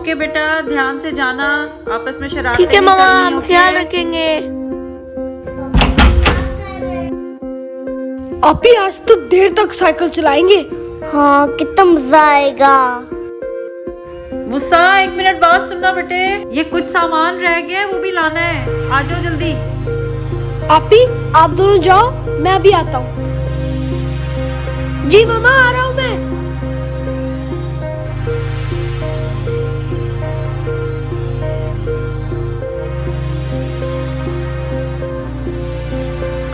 Okay बेटा, ध्यान से जाना, आपस में शरारत ठीक है नहीं मामा, करनी, हम ओके? ख्याल रखेंगे। अभी आज तो देर तक साइकिल चलाएंगे। हाँ, कितना मजा आएगा। मुस्सा, 1 मिनट बात सुनना बेटे, ये कुछ सामान रह गया है, वो भी लाना है, आ जाओ जल्दी। आप दोनों जाओ, मैं अभी आता हूँ। जी मामा, आ रहा हूँ मैं।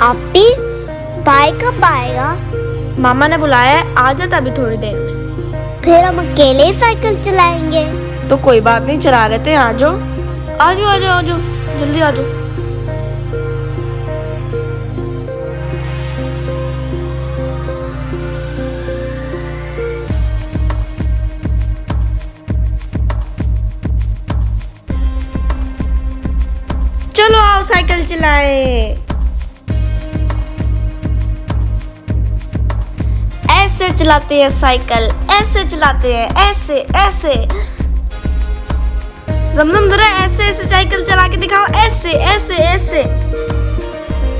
आपी, भाई कब आएगा? मामा ने बुलाया है, आ जाता अभी थोड़ी देर में। फिर हम अकेले ही साइकिल चलाएंगे। तो कोई बात नहीं, चला रहे थे। आ जाओ आ जाओ आ जाओ आ जाओ, जल्दी आ जाओ। चलो आओ साइकिल चलाएं। ऐसे चलाते हैं साइकिल, ऐसे चलाते हैं, ऐसे ऐसे। जमजम जरा ऐसे ऐसे साइकिल चला के दिखाओ, ऐसे ऐसे ऐसे।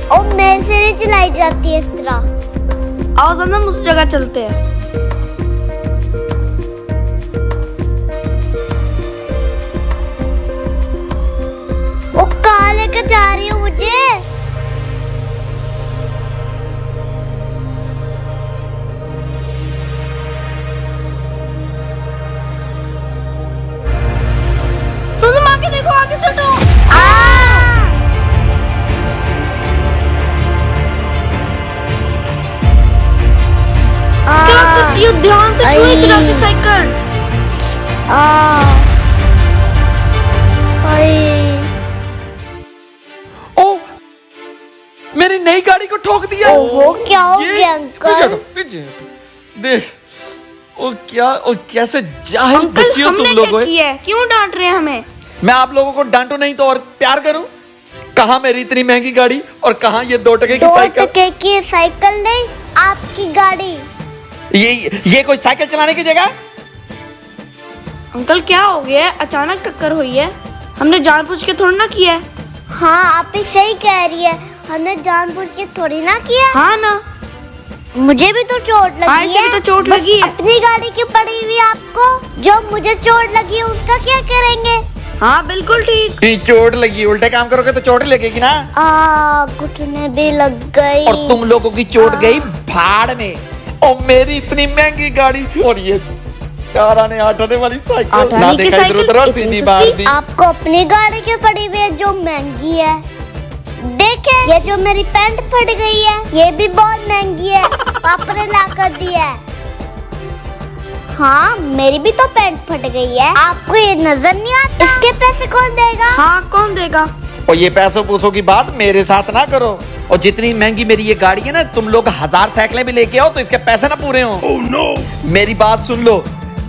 और मेरे से नहीं चलाई जाती है इस तरह। आओ जमजम उस जगह चलते हैं। वो कहाँ लेकर जा रही हो मुझे? जमजम आगे देखो, आगे चलो। क्या करती हो? ध्यान से क्यों नहीं चलाती साइकिल? ओ, मेरी नई गाड़ी को ठोक दिया। ओहो, क्या हो ये- गया अंकल? पीछे देख, ओ क्या, ओ कैसे जाहिल अंकल बच्चे हो तुम हमने लोग। क्या किया है? क्यों डांट रहे हैं हमें? मैं आप लोगों को डांटू नहीं तो और प्यार करूं? कहाँ मेरी इतनी महंगी गाड़ी और कहाँ ये 2 टके की 2 साइकिल? टके की साइकिल नहीं, आपकी गाड़ी। ये कोई साइकिल चलाने की जगह? अंकल क्या हो गया है? अचानक टक्कर हुई है, हमने जानबूझ के थोड़ा ना किया है। हाँ, आप ही सही कह रही है, हमने जानबूझ के थोड़ी ना किया। हाँ ना, मुझे भी तो चोट हाँ, लगी इसे है। भी तो चोट बस लगी है। अपनी गाड़ी की पड़ी हुई आपको, जो मुझे चोट लगी है उसका क्या करेंगे? हाँ बिल्कुल ठीक। चोट लगी, उल्टे काम करोगे तो चोट लगेगी ना। घुटने भी लग गई। और तुम लोगों की चोट गई भाड़ में। और मेरी इतनी महंगी गाड़ी और ये 4 आने 8 आने वाली 8 साइकिल आने ना की देखा इधर साइकिल उधर और इतनी सीधी सस्ती? मार दी। आपको अपनी गाड़ी की पड़ी हुई है जो महंगी है। देखे, ये जो मेरी पैंट फट गई है, ये भी बहुत महंगी है, पापा ने ला कर दी है। हाँ, मेरी भी तो पैंट फट गई है, आपको ये नजर नहीं आता? इसके पैसे कौन देगा? हाँ कौन देगा? और ये पैसों पूसों की बात मेरे साथ ना करो। और जितनी महंगी मेरी ये गाड़ी है ना, तुम लोग 1000 साइकिलें भी लेके आओ तो इसके पैसे ना पूरे हो। मेरी बात सुन लो,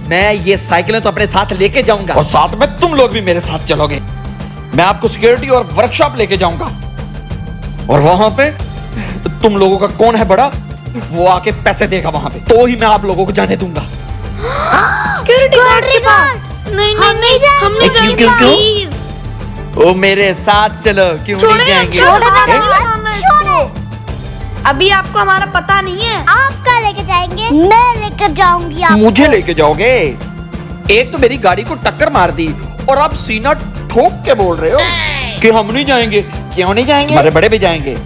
मैं ये साइकिलें तो अपने साथ लेके जाऊंगा और साथ में तुम लोग भी मेरे साथ चलोगे। मैं आपको सिक्योरिटी और वर्कशॉप लेके जाऊंगा और वहां पे तुम लोगों का कौन है बड़ा, वो आके पैसे देगा वहां पे, तो ही मैं आप लोगों को जाने दूंगा। सिक्योरिटी गार्ड के पास? नहीं हम नहीं जाएंगे। हम नहीं क्यों, जाएंगे क्यों, क्यों? प्लीज। ओ मेरे साथ चलो, क्यों नहीं जाएंगे? छोड़ो। अभी आपको हमारा पता नहीं है। आप कहाँ लेके जाएंगे? मैं लेकर जाऊंगी आपको। मुझे लेके जाओगे? एक तो मेरी गाड़ी को टक्कर मार दी और आप सीना ठोक के बोल रहे हो कि हम नहीं जाएंगे। क्यों नहीं जाएंगे? हमारे बड़े भी जाएंगे।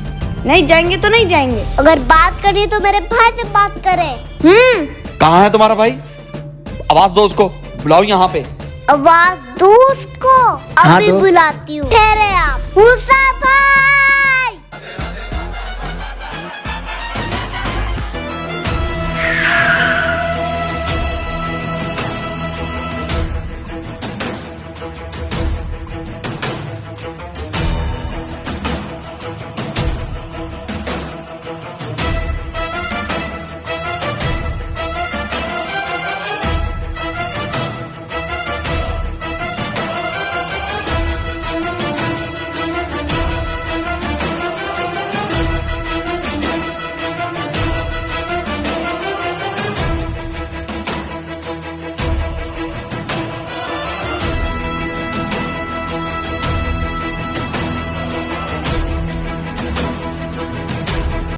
नहीं जाएंगे तो नहीं जाएंगे। अगर बात करनी है तो मेरे भाई से बात करें। कहाँ है तुम्हारा भाई? आवाज दो उसको, बुलाओ यहाँ पे। आवाज दो उसको, हाँ, अभी दो। बुलाती हूँ। ठहरे आप। मूसा भाई।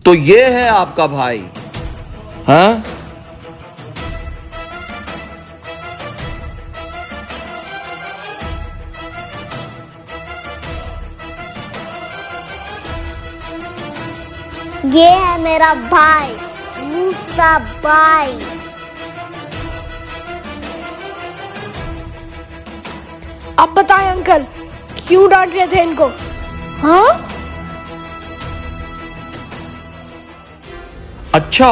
तो ये है आपका भाई, हाँ? ये है मेरा भाई मूसा भाई। अब बताएं अंकल, क्यों डांट रहे थे इनको? हाँ? अच्छा,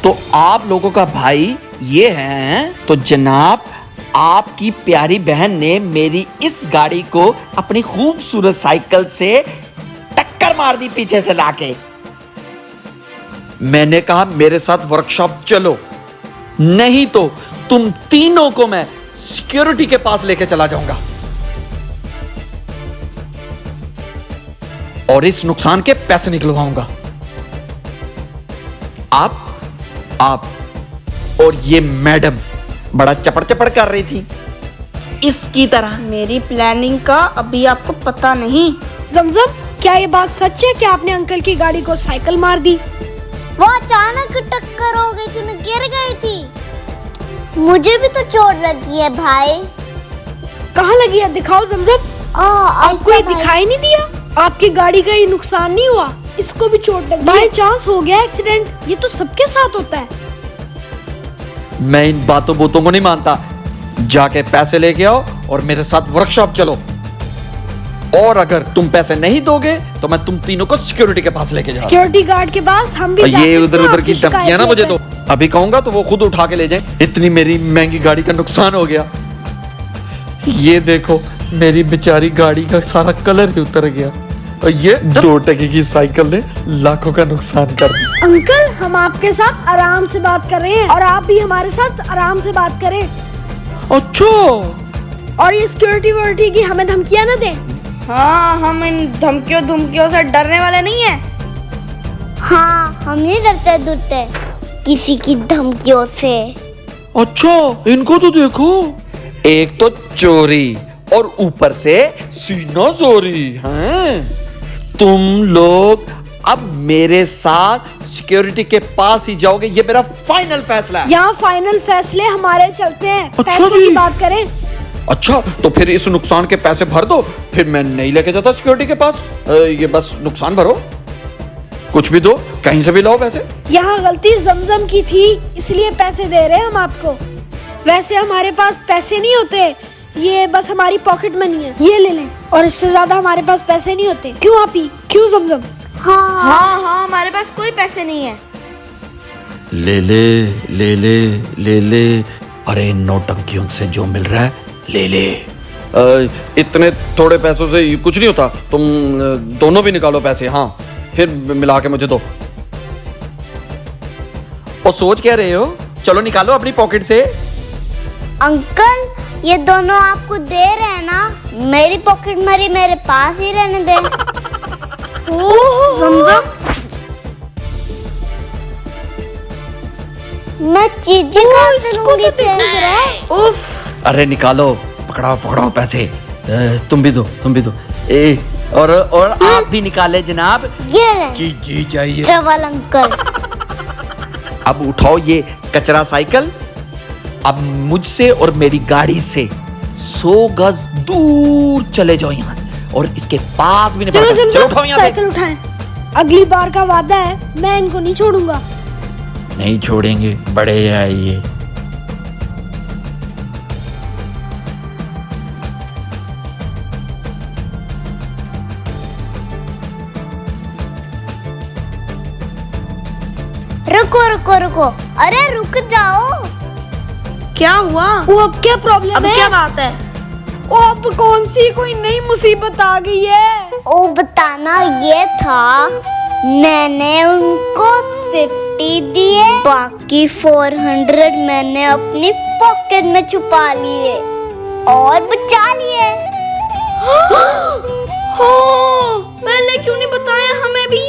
तो आप लोगों का भाई ये है। तो जनाब, आपकी प्यारी बहन ने मेरी इस गाड़ी को अपनी खूबसूरत साइकिल से टक्कर मार दी पीछे से लाके। मैंने कहा मेरे साथ वर्कशॉप चलो, नहीं तो तुम तीनों को मैं सिक्योरिटी के पास लेके चला जाऊंगा और इस नुकसान के पैसे निकलवाऊंगा। आप और ये मैडम बड़ा चपड़ चपड़ कर रही थी इसकी तरह। मेरी प्लानिंग का अभी आपको पता नहीं। जमजम, क्या ये बात सच है कि आपने अंकल की गाड़ी को साइकिल मार दी? वो अचानक टक्कर हो गई थी, मैं गिर गई थी। मुझे भी तो चोट लगी है भाई। कहाँ लगी है? दिखाओ जमजम। आपको ये दिखाई नहीं दिया? आपकी गाड़ी का ये नुकसान नहीं हुआ, इसको भी चोट लगी। बाय चांस हो गया एक्सीडेंट, ये तो सबके साथ होता है। मैं इन बातों को नहीं मानता। जाके पैसे लेके आओ और मेरे साथ वर्कशॉप चलो, और अगर तुम पैसे नहीं दोगे तो मैं तुम तीनों को सिक्योरिटी के पास लेके जाऊंगा। सिक्योरिटी गार्ड के पास हम भी जा ये सकते उधर हैं, उधर की आपकी धमकियां ना शिकायत मुझे लेकर। दो। अभी कहूंगा तो वो खुद उठा के ले जाए। इतनी मेरी महंगी गाड़ी का नुकसान हो गया। ये देखो, मेरी बेचारी गाड़ी का सारा कलर ही उतर गया और ये 2 टके की साइकिल ने लाखों का नुकसान कर दिया। अंकल, हम आपके साथ आराम से बात कर रहे हैं और आप भी हमारे साथ आराम से बात करें। अच्छा, और ये सिक्योरिटी की हमें धमकियां ना दें। हाँ, हम इन धमकियों से डरने वाले नहीं है। हाँ, हम नहीं डरते डरते किसी की धमकियों से। अच्छा, इनको तो देखो, एक तो चोरी और ऊपर से सीना चोरी हैं। तुम लोग अब मेरे साथ सिक्योरिटी के पास ही जाओगे, ये मेरा फाइनल फैसला है। यहाँ फाइनल फैसले हमारे चलते हैं। अच्छा पैसों जी। की बात करें। अच्छा, तो फिर इस नुकसान के पैसे भर दो, फिर मैं नहीं लेके जाता सिक्योरिटी के पास। ये बस नुकसान भरो, कुछ भी दो, कहीं से भी लाओ पैसे। यहाँ गलती जमजम की थी, इसलिए पैसे दे रहे हैं हम आपको। वैसे हमारे पास पैसे नहीं होते, ये बस हमारी पॉकेट मनी है, ये ले लें। और इससे ज्यादा हमारे पास पैसे नहीं होते। क्यों आपी? क्यों जमजम? हाँ, हमारे पास कोई पैसे नहीं है। ले ले ले ले ले ले, अरे इन नौटंकियों से जो मिल रहा है ले ले। इतने थोड़े पैसों से कुछ नहीं होता, तुम दोनों भी निकालो पैसे। हाँ, फिर मिला के मुझे दो। और सोच क्या रहे हो? चलो निकालो अपनी पॉकेट से। अंकल, ये दोनों आपको दे रहे हैं ना, मेरी पॉकेट मनी मेरे पास ही रहने दे। जमजम, मैं चीजें कहाँ से लूंगी फिर? उफ, अरे निकालो, पकड़ाओ पकड़ाओ पैसे। तुम भी दो। और आप भी निकाले जनाब। ये जी चाहिए। Travel uncle. अब उठाओ ये कचरा साइकिल, अब मुझसे और मेरी गाड़ी से 100 गज दूर चले जाओ यहाँ से, और इसके पास भी नहीं चलो पड़ता। चलो उठाओ जमजम, यहाँ से। साइकिल उठाएं। अगली बार का वादा है, मैं इनको नहीं छोड़ूंगा। नहीं छोड़ेंगे, बड़े हैं ये। रुको, अरे रुक जाओ। क्या हुआ? वो अब क्या प्रॉब्लम अब है? क्या बात है? वो अब कौन सी कोई नई मुसीबत आ गई है? ओ बताना ये था, मैंने उनको 50 दिए, बाकी 400 मैंने अपनी पॉकेट में छुपा लिए और बचा लिए। हाँ, पहले क्यों नहीं बताया हमें भी?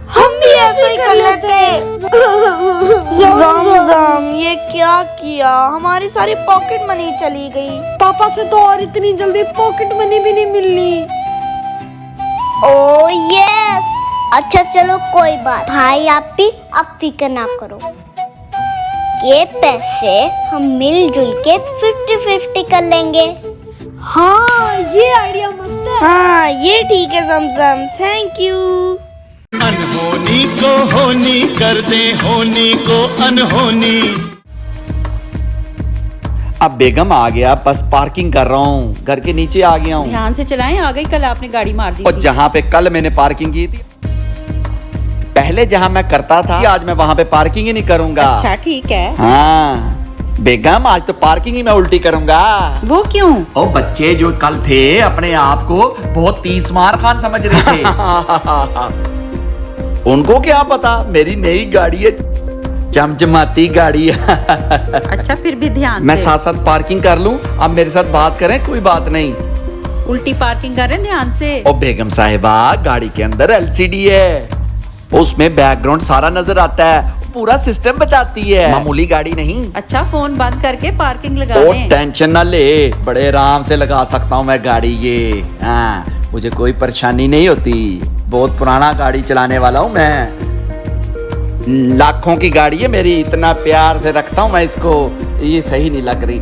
हम भी ऐसे ही कर लेते। जमजम, ये क्या किया? हमारी सारी पॉकेट मनी चली गई। पापा से तो और इतनी जल्दी पॉकेट मनी भी नहीं मिलनी। ओ यस, अच्छा चलो कोई बात, भाई आप भी अब फिक्र ना करो, ये पैसे हम मिलजुल के 50-50 कर लेंगे। हाँ ये आइडिया मस्त है। हाँ ये ठीक है जमजम, थैंक यू। अनहोनी को होनी कर दे, होनी को अनहोनी। अब बेगम आ गया, बस पार्किंग कर रहा हूँ, घर के नीचे आ गया हूँ। ध्यान से चलाएं, आ गई कल आपने गाड़ी मार दी और थी। जहाँ पे कल मैंने पार्किंग की थी, पहले जहाँ मैं करता था, आज मैं वहाँ पे पार्किंग ही नहीं करूंगा। अच्छा ठीक है। हाँ बेगम, आज तो पार्किंग ही मैं उल्टी करूंगा। वो क्यों? ओ बच्चे जो कल थे अपने आप को बहुत तीसमार खान समझ रहे थे। उनको क्या पता मेरी नई गाड़ी है, चमचमाती गाड़ी है। अच्छा फिर भी ध्यान मैं से। साथ साथ पार्किंग कर लूं, अब मेरे साथ बात करें कोई बात नहीं। उल्टी पार्किंग करें ध्यान से। ओ बेगम साहिबा, गाड़ी के अंदर एलसीडी है, उसमें बैकग्राउंड सारा नजर आता है, पूरा सिस्टम बताती है, मामूली गाड़ी नहीं। अच्छा फोन बंद करके पार्किंग लगा ओ दें। टेंशन ना ले, बड़े आराम से लगा सकता हूँ मैं गाड़ी ये। हाँ मुझे कोई परेशानी नहीं होती, बहुत पुराना गाड़ी चलाने वाला हूँ मैं, लाखों की गाड़ी है मेरी, इतना प्यार से रखता हूँ मैं इसको। ये सही नहीं लग रही,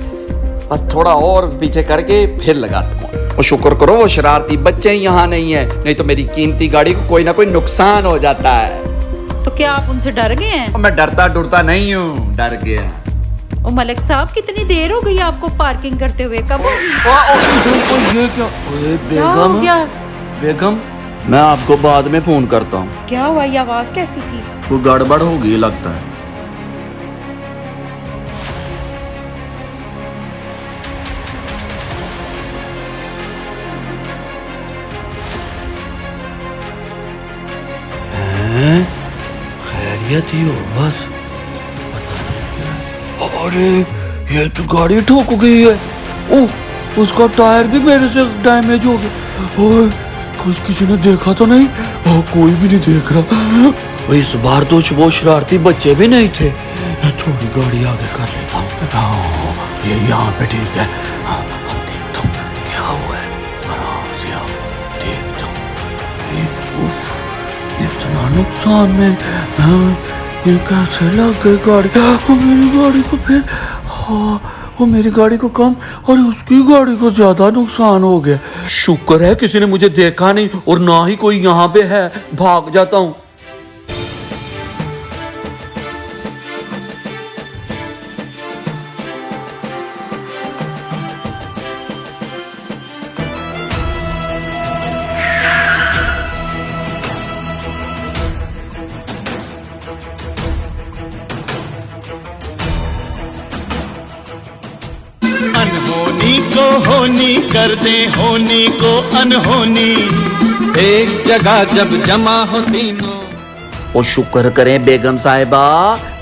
बस थोड़ा और पीछे करके फिर लगाता हूँ। और शुक्र करो वो शरारती बच्चे यहाँ नहीं है, नहीं तो मेरी कीमती गाड़ी को कोई ना कोई नुकसान हो जाता है। तो क्या आप उनसे डर गए हैं? मैं डरता डरता नहीं हूँ, डर गया। ओ मलिक साहब, कितनी देर हो गई आपको पार्किंग करते हुए, कब होगी? ये क्या? ओए क्या हो गया? बेगम मैं आपको बाद में फोन करता हूँ। क्या हुआ, ये आवाज कैसी थी? कोई गड़बड़ होगी लगता है। खैरियत ही हो बस, पता नहीं क्या। अरे ये तो गाड़ी ठोक गई है। ओह उसका टायर भी मेरे से डैमेज हो गया। ओए कुछ किसी ने देखा तो नहीं? ओह कोई भी नहीं देख रहा। इस बार तो वो शरारती बच्चे भी नहीं थे। थोड़ी गाड़ी आगे कर लेता हूँ, ये यहाँ पे ठीक है। हाँ अब देखता हूँ क्या हुआ है, आराम से आओ देखता हूँ। उफ इतना नुकसान में, हाँ, ये कैसे लग गई गाड़ी? वो मेरी गाड़ी को फिर, हाँ वो मेरी गाड़ी को कम और उसकी गाड़ी को ज्यादा नुकसान हो गया। शुक्र है किसी ने मुझे देखा नहीं और ना ही कोई यहाँ पे है, भाग जाता हूँ। अनहोनी को होनी कर दे, होनी को अनहोनी। एक जगह जब जमा हो तीनों। और शुक्र करें बेगम साहिबा,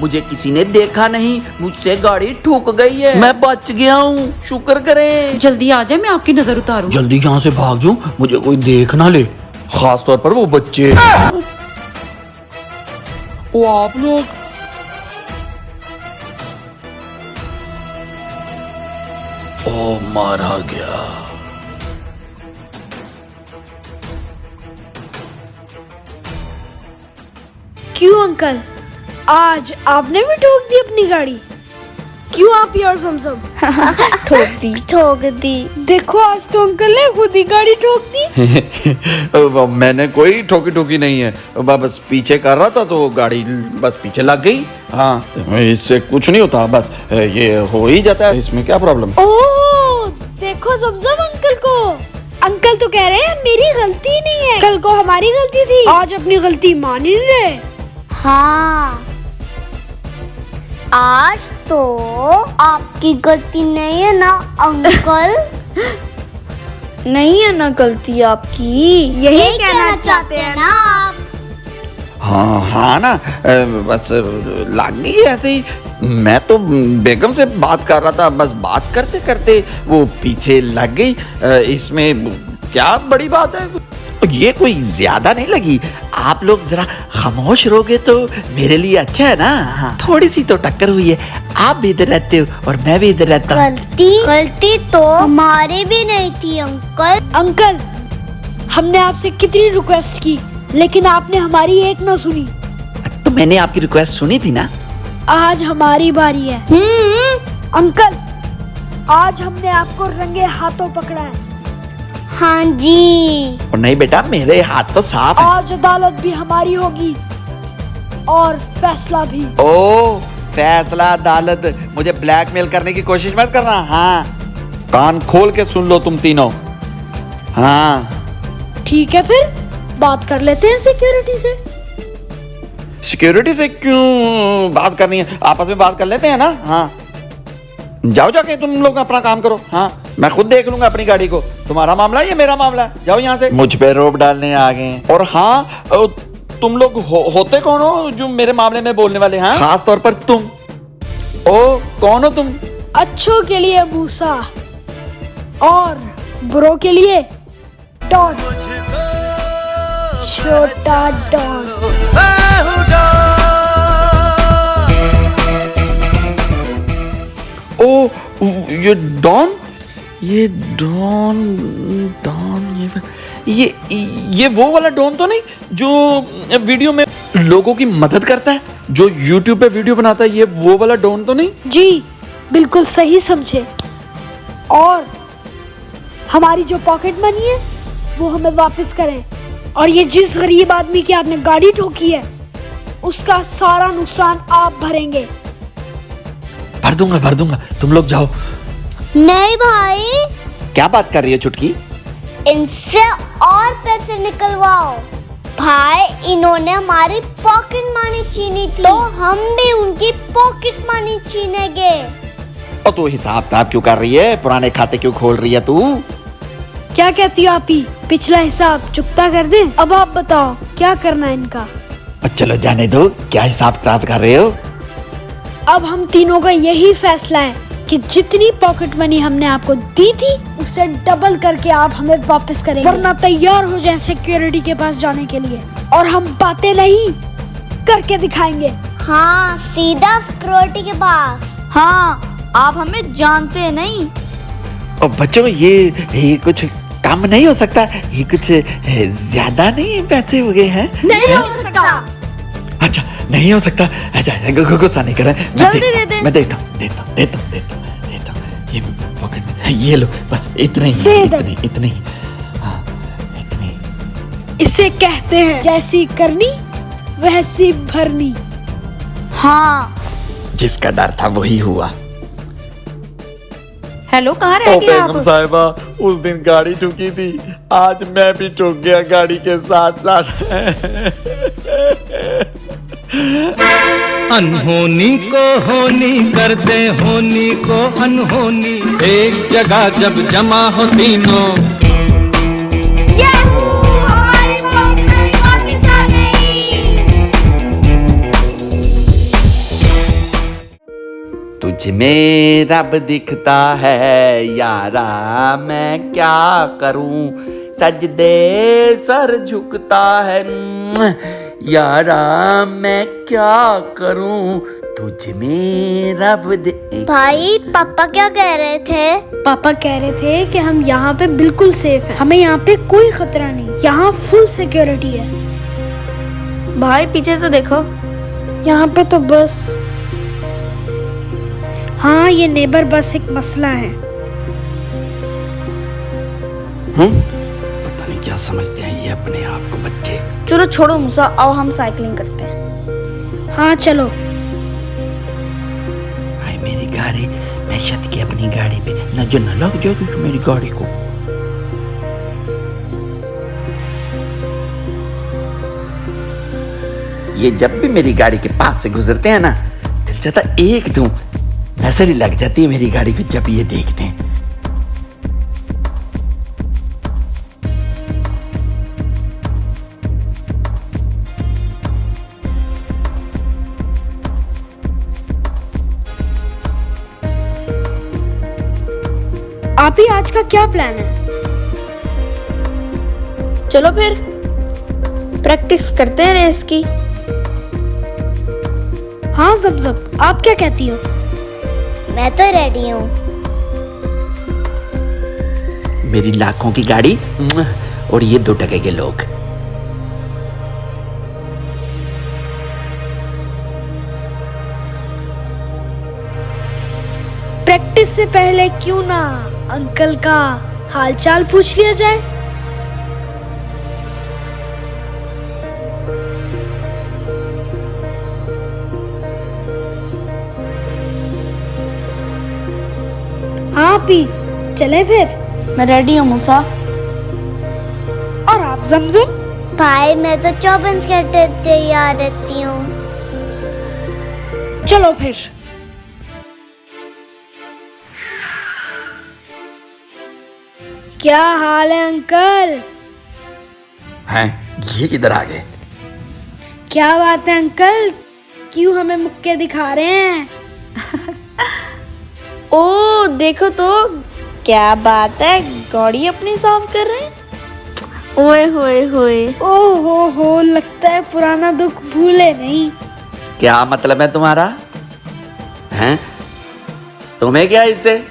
मुझे किसी ने देखा नहीं, मुझसे गाड़ी ठुक गई है, मैं बच गया हूँ, शुक्र करें। जल्दी आ जाए, मैं आपकी नजर उतारूं। जल्दी यहाँ से भाग जाऊं, मुझे कोई देख ना ले, खास तौर पर वो बच्चे। वो आप लोग? ओ मारा गया। क्यों अंकल, आज आपने भी ठोक दी अपनी गाड़ी? क्यों आप ही और समसम? ठोक दी। देखो आज तो अंकल ने खुद ही गाड़ी ठोक दी। मैंने कोई ठोकी ठोकी नहीं है, बस पीछे कर रहा था तो गाड़ी बस पीछे लग गई। हाँ इससे कुछ नहीं होता, बस ये हो ही जाता है, इसमें क्या प्रॉब्लम? ओह देखो समसम अंकल को, अंकल तो कह रहे हैं मेरी गलती नहीं है, कल को हमारी गलती थी, आज अपनी गलती मान ही नहीं रहे। हाँ आज तो आपकी गलती नहीं है ना अंकल? नहीं है ना गलती आपकी, यही कहना चाहते हैं ना आप? हाँ हाँ ना, बस लग गई ऐसे ही। मैं तो बेगम से बात कर रहा था, बस बात करते करते वो पीछे लग गई। इसमें क्या बड़ी बात है, ये कोई ज्यादा नहीं लगी। आप लोग जरा खामोश रहोगे तो मेरे लिए अच्छा है ना। हाँ, थोड़ी सी तो टक्कर हुई है, आप भी इधर रहते हो और मैं भी इधर रहता हूँ। गलती तो हमारी भी नहीं थी अंकल। अंकल हमने आपसे कितनी रिक्वेस्ट की, लेकिन आपने हमारी एक न सुनी। तो मैंने आपकी रिक्वेस्ट सुनी थी ना। आज हमारी बारी है। अंकल, आज हमने आपको रंगे हाथों पकड़ा है। हाँ जी। और नहीं बेटा, मेरे हाथ तो साफ है। आज अदालत भी हमारी होगी और फैसला भी। ओ, फैसला अदालत। मुझे ब्लैकमेल करने की कोशिश मत करना। हाँ, कान खोल के सुन लो तुम तीनों। हाँ ठीक है, फिर बात कर लेते हैं सिक्योरिटी से। सिक्योरिटी से क्यों बात करनी है? आपस में बात कर लेते हैं ना। हाँ, जाओ जाके तुम लोग अपना काम करो। हाँ, मैं खुद देख लूंगा अपनी गाड़ी को। तुम्हारा मामला है ये मेरा मामला है। जाओ यहाँ से। मुझ पे रोब डालने आ गए हैं। और हाँ, तुम लोग होते कौन हो जो मेरे मामले में बोलने वाले? हाँ, खास तौर पर तुम। ओ, कौन हो तुम? अच्छों के लिए मूसा और बुरों के लिए डॉन, छोटा डॉन। ओ, ये डॉन, ये डॉन डॉन ये वो वाला डॉन तो नहीं जो वीडियो में लोगों की मदद करता है, जो यूट्यूब पे वीडियो बनाता है? ये वो वाला डॉन तो नहीं? जी बिल्कुल सही समझे। और हमारी जो पॉकेट मनी है वो हमें वापस करें। और ये जिस गरीब आदमी की आपने गाड़ी ठोकी है उसका सारा नुकसान आप भरेंगे। भर दूंगा, तुम लोग जाओ। नहीं भाई, क्या बात कर रही हो चुटकी? इनसे और पैसे निकलवाओ। भाई, इन्होंने हमारी पॉकेट मनी छीनी थी, तो हम भी उनकी पॉकेट मनी छीनेंगे। और तू हिसाब किताब क्यों कर रही है? पुराने खाते क्यों खोल रही है तू? क्या कहती हो आप ही? पिछला हिसाब चुकता कर दें? अब आप बताओ क्या करना है इनका। चलो जाने दो, क्या हिसाब किताब कर रहे हो? अब हम तीनों का यही फैसला है कि जितनी पॉकेट मनी हमने आपको दी थी उससे डबल करके आप हमें वापस करेंगे, वरना तैयार हो जाएं सिक्योरिटी के पास जाने के लिए। और हम बातें नहीं करके दिखाएंगे। हाँ, सीधा सिक्योरिटी के पास। हाँ, आप हमें जानते नहीं। और बच्चों, ये कुछ कम नहीं हो सकता? ये कुछ ज्यादा नहीं पैसे हो गए हैं? नहीं हो सकता। अच्छा, नहीं हो सकता। अच्छा, गुस्सा नहीं कर रहा। जल्दी दे दे। मैं देता हूँ। ये पॉकेट में, ये लो, बस इतने ही। दे दे। इतने ही। हाँ, इतने ही। इसे कहते हैं जैसी करनी वैसी भरनी। हाँ, जिसका डर था वही हुआ। हेलो, कहाँ रह गए आप? साहिबा, उस दिन गाड़ी ठुकी थी, आज मैं भी ठुक गया गाड़ी के साथ साथ। अनहोनी को होनी कर दे, होनी को अनहोनी। एक जगह जब जमा हो तीनों, तुझ में रब दिखता है यारा, मैं क्या करूं? सजदे सर झुकता है यारा, मैं क्या करूं? तुझ में रब भाई, पापा क्या कह रहे थे? पापा कह रहे थे कि हम यहाँ पे बिल्कुल सेफ हैं। हमें यहाँ पे कोई खतरा नहीं, यहाँ फुल सिक्योरिटी है। भाई पीछे तो देखो। यहाँ पे तो बस, हाँ, ये नेबर बस एक मसला है। पता नहीं क्या समझते हैं ये अपने आप को बच्चे। चलो छोड़ो मूसा, आओ हम साइकिलिंग करते हैं। हाँ चलो। भाई मेरी गाड़ी, मैं छत की अपनी गाड़ी पे नजर न लग जाएगी मेरी गाड़ी को। ये जब भी मेरी गाड़ी के पास से गुजरते हैं ना, दिल चाहता एक दूं, नजर ही लग जाती है मेरी गाड़ी को जब ये देखते हैं। आप ही आज का क्या प्लान है? चलो फिर प्रैक्टिस करते हैं रेस की। हाँ ज़ब, आप क्या कहती हो? मैं तो रेडी हूँ। मेरी लाखों की गाड़ी और ये 2 टके के लोग। इससे पहले क्यों ना अंकल का हालचाल पूछ लिया जाए। हाँ पी, चले फिर। मैं रेडी हूँ मूसा। और आप जमजम? भाई मैं तो 24 घंटे तैयार रहती हूँ। चलो फिर। क्या हाल है अंकल? हैं, ये किधर आ गए? क्या बात है अंकल, क्यों हमें मुक्के दिखा रहे हैं? ओ देखो तो, क्या बात है, गाड़ी अपनी साफ कर रहे हैं। ओए होए होए। ओ हो, लगता है पुराना दुख भूले नहीं। क्या मतलब है तुम्हारा? हैं? तुम्हें क्या इससे?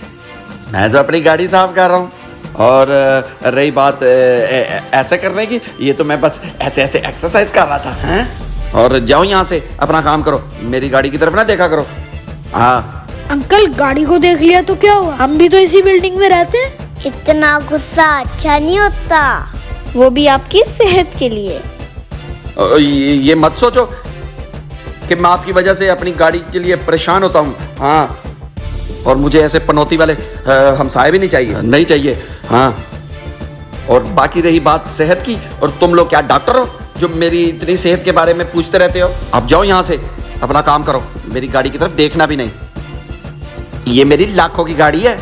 मैं तो अपनी गाड़ी साफ कर रहा हूँ। और रही बात ऐसे करने की, ये तो मैं बस ऐसे ऐसे एक्सरसाइज कर रहा था। हैं? और जाओ यहाँ से, अपना काम करो, मेरी गाड़ी की तरफ ना देखा करो। हाँ। अंकल गाड़ी को देख लिया तो क्या हुआ, हम भी तो इसी बिल्डिंग में रहते हैं। इतना गुस्सा अच्छा नहीं होता। वो भी आपकी सेहत के लिए। ये मत सोचो कि मैं आपकी वजह से अपनी गाड़ी के लिए परेशान होता हूँ। हाँ, और मुझे ऐसे पनौती वाले हमसाए भी नहीं चाहिए। हाँ, और बाकी रही बात सेहत की, और तुम लोग क्या डॉक्टर हो जो मेरी इतनी सेहत के बारे में पूछते रहते हो? अब जाओ यहाँ से, अपना काम करो, मेरी गाड़ी की तरफ देखना भी नहीं। ये मेरी लाखों की गाड़ी है।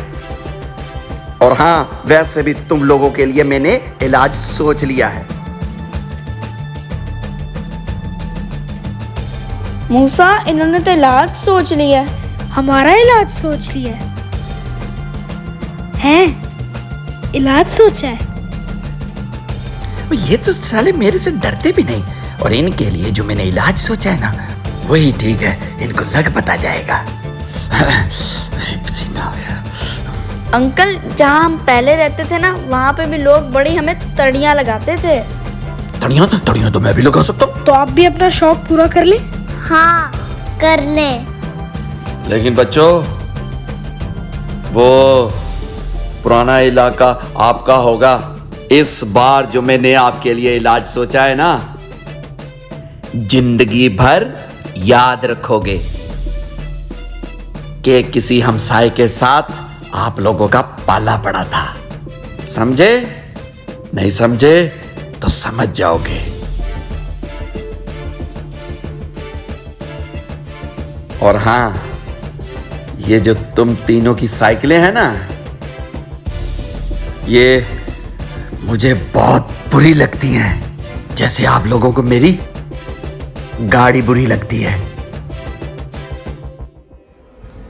और हाँ, वैसे भी तुम लोगों के लिए मैंने इलाज सोच लिया है। मूसा, इन्होंने तो इलाज सोच लिया है। हमारा इलाज सोच लिया है? इलाज सोचा है? ये तो साले मेरे से डरते भी नहीं, और इनके लिए जो मैंने इलाज सोचा है ना, वही ठीक है, इनको लग पता जाएगा। पसीना आ गया। अंकल, जहाँ हम पहले रहते थे ना, वहाँ पे भी लोग बड़ी हमें तड़ियाँ लगाते थे। तड़ियाँ तो मैं भी लगा सकता हूँ। तो आप भी अपना शौक पूरा कर ले। हाँ, कर ले। लेकिन बच्चों, वो पुराना इलाका आपका होगा। इस बार जो मैंने आपके लिए इलाज सोचा है ना, जिंदगी भर याद रखोगे कि किसी हमसाए के साथ आप लोगों का पाला पड़ा था। समझे? नहीं समझे तो समझ जाओगे। और हाँ, ये जो तुम तीनों की साइकिलें हैं ना, ये मुझे बहुत बुरी लगती हैं, जैसे आप लोगों को मेरी गाड़ी बुरी लगती है।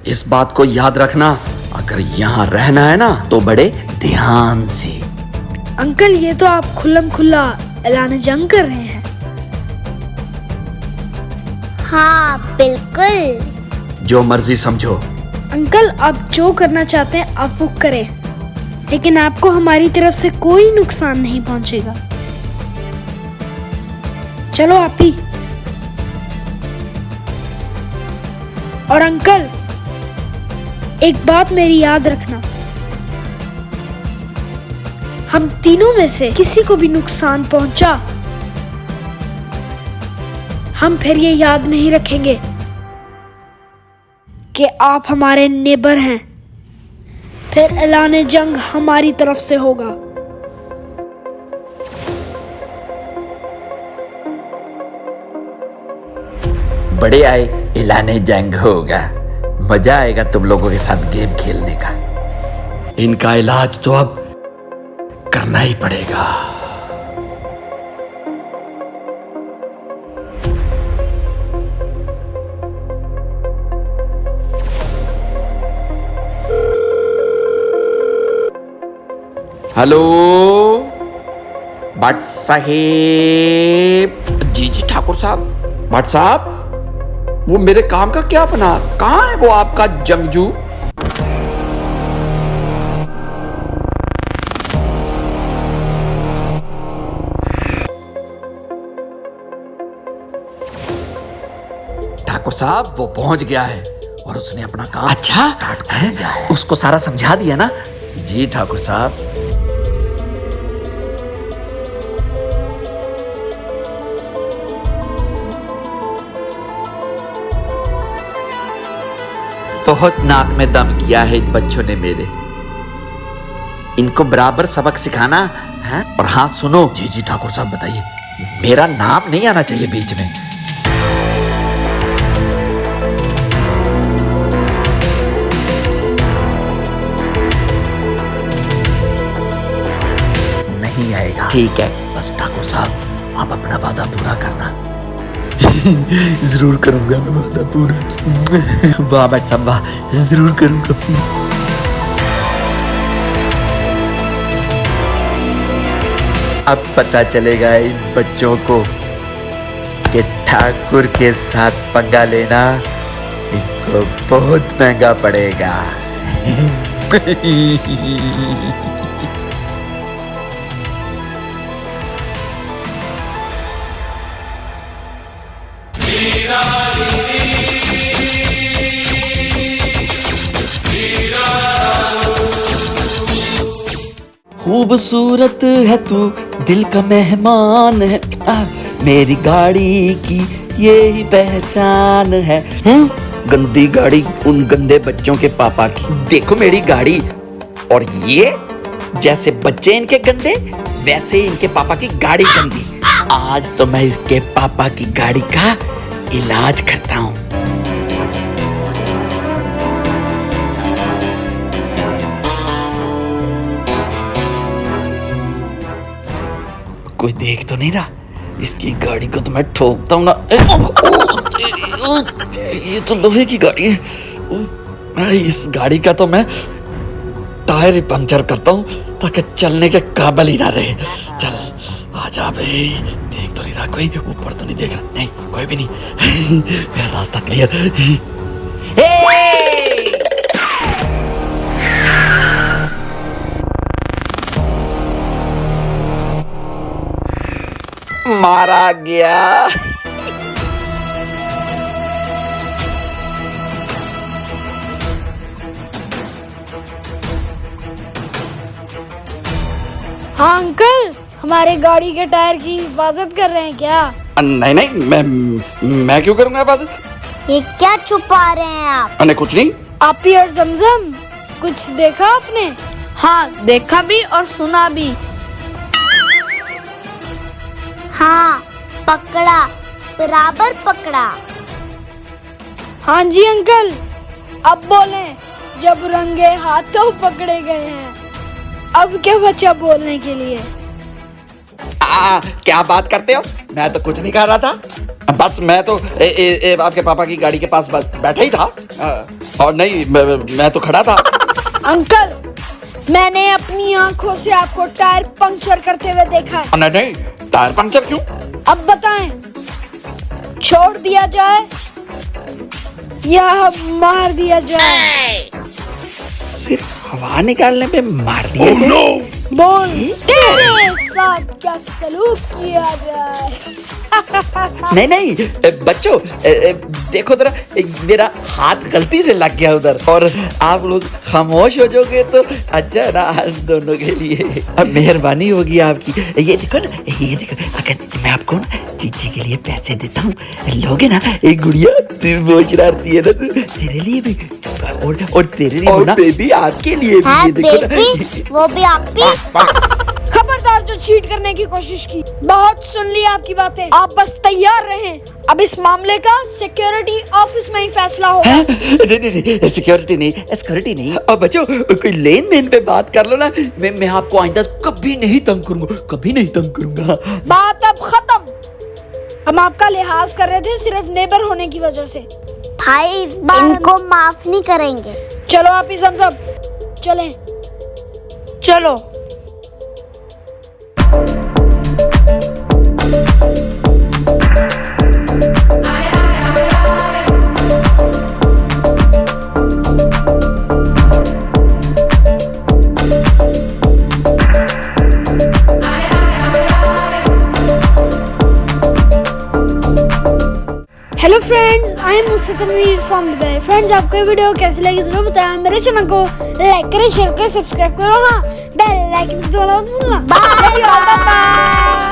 इस बात को याद रखना, अगर यहां रहना है ना तो बड़े ध्यान से। अंकल, ये तो आप खुल्लम खुल्ला ऐलान जंग कर रहे हैं। हाँ बिल्कुल। जो मर्जी समझो। अंकल, आप जो करना चाहते हैं आप वो करें, लेकिन आपको हमारी तरफ से कोई नुकसान नहीं पहुंचेगा। चलो आप ही। और अंकल, एक बात मेरी याद रखना, हम तीनों में से किसी को भी नुकसान पहुंचा, हम फिर ये याद नहीं रखेंगे कि आप हमारे नेबर हैं। फिर ऐलान जंग हमारी तरफ से होगा। बड़े आए ऐलान जंग होगा। मजा आएगा तुम लोगों के साथ गेम खेलने का। इनका इलाज तो अब करना ही पड़ेगा। हेलो भट्ट साहेब। जी ठाकुर साहब। भट्ट साहब, वो मेरे काम का क्या बना? कहाँ है वो आपका जंगजू? ठाकुर साहब, वो पहुंच गया है और उसने अपना काम अच्छा स्टार्ट कर दिया है। उसको सारा समझा दिया ना? जी ठाकुर साहब। बहुत नाक में दम किया है इन बच्चों ने मेरे। इनको बराबर सबक सिखाना है। और हाँ सुनो। जी जी ठाकुर साहब बताइए। मेरा नाम नहीं आना चाहिए बीच में। नहीं आएगा। ठीक है, बस ठाकुर साहब आप अपना वादा पूरा करना। जरूर करूंगा मैं वादा पूरा। वाह बट सब वाह, जरूर करूंगा पूरा। अब पता चलेगा इन बच्चों को कि ठाकुर के साथ पंगा लेना इनको बहुत महंगा पड़ेगा। खूबसूरत है तू, दिल का मेहमान है। मेरी गाड़ी की यही पहचान है। गंदी गाड़ी उन गंदे बच्चों के पापा की। देखो मेरी गाड़ी। और ये जैसे बच्चे इनके गंदे, वैसे इनके पापा की गाड़ी गंदी। आज तो मैं इसके पापा की गाड़ी का इलाज करता हूँ। कोई देख तो नहीं रहा? इसकी गाड़ी को तो मैं ठोकता हूँ ना। ये तो लोहे की गाड़ी है। इस गाड़ी का तो मैं टायर ही पंक्चर करता हूँ ताकि चलने के काबिल ही ना रहे। चल आजा भाई। देख तो नहीं रहा कोई? ऊपर तो नहीं देख रहा? नहीं कोई भी नहीं। मेरा रास्ता क्लियर। मारा गया। हाँ अंकल, हमारे गाड़ी के टायर की हिफाजत कर रहे हैं क्या? नहीं नहीं, मैं क्यों करूंगा हिफाजत? ये क्या छुपा रहे हैं आप? नहीं कुछ नहीं। आप ही और जमजम, कुछ देखा आपने? हाँ देखा भी और सुना भी। हाँ पकड़ा, बराबर पकड़ा। हाँ जी अंकल, अब बोले। जब रंगे हाथों पकड़े गए हैं, अब क्या बचा बोलने के लिए? क्या बात करते हो? मैं तो कुछ नहीं कह रहा था। बस मैं तो आपके पापा की गाड़ी के पास बैठा ही था। और नहीं मैं तो खड़ा था। अंकल, मैंने अपनी आंखों से आपको टायर पंक्चर करते हुए देखा है। नहीं नहीं, टायर पंक्चर क्यों? अब बताएं, छोड़ दिया जाए या मार दिया जाए? सिर्फ हवा निकालने पे मार दिए थे। बोल, तेरे साथ क्या सलूक किया जाए? नहीं नहीं बच्चों, देखो जरा, मेरा हाथ गलती से लग गया उधर। और आप लोग खामोश हो जाओगे तो अच्छा है ना हम दोनों के लिए। अब मेहरबानी होगी आपकी। ये देखो ना, ये देखो, अगर मैं आपको ना चीची के लिए पैसे देता हूँ, लोगे ना, एक गुड़िया बहुत शरारती है ना, तेरे लिए भी और तेरे लिए ना बेबी, आपके लिए भी। ये देखो ना, वो भी आप ही। खबरदार जो चीट करने की कोशिश की। बहुत सुन ली आपकी बातें, आप बस तैयार रहें। अब इस मामले का सिक्योरिटी ऑफिस में ही फैसला होगा। नहीं नहीं नहीं, सिक्योरिटी नहीं। अब बच्चों कोई लेन देन पे बात कर लो ना। मैं आपको आइंदा कभी नहीं तंग करूंगा। बात अब खत्म। हम आपका लिहाज कर रहे थे सिर्फ नेबर होने की वजह से। भाई इस बार इनको माफ नहीं करेंगे। चलो आप ही जमजम, चलें। चलो। Hello friends, I am Tanveer from Dubai. Friends, आपको ये वीडियो कैसी लगी जरूर बताएं। मेरे चैनल को लाइक करें, शेयर करें, सब्सक्राइब करो। हाँ, बेल आइकन को दबाना मत भूलना। Bye bye.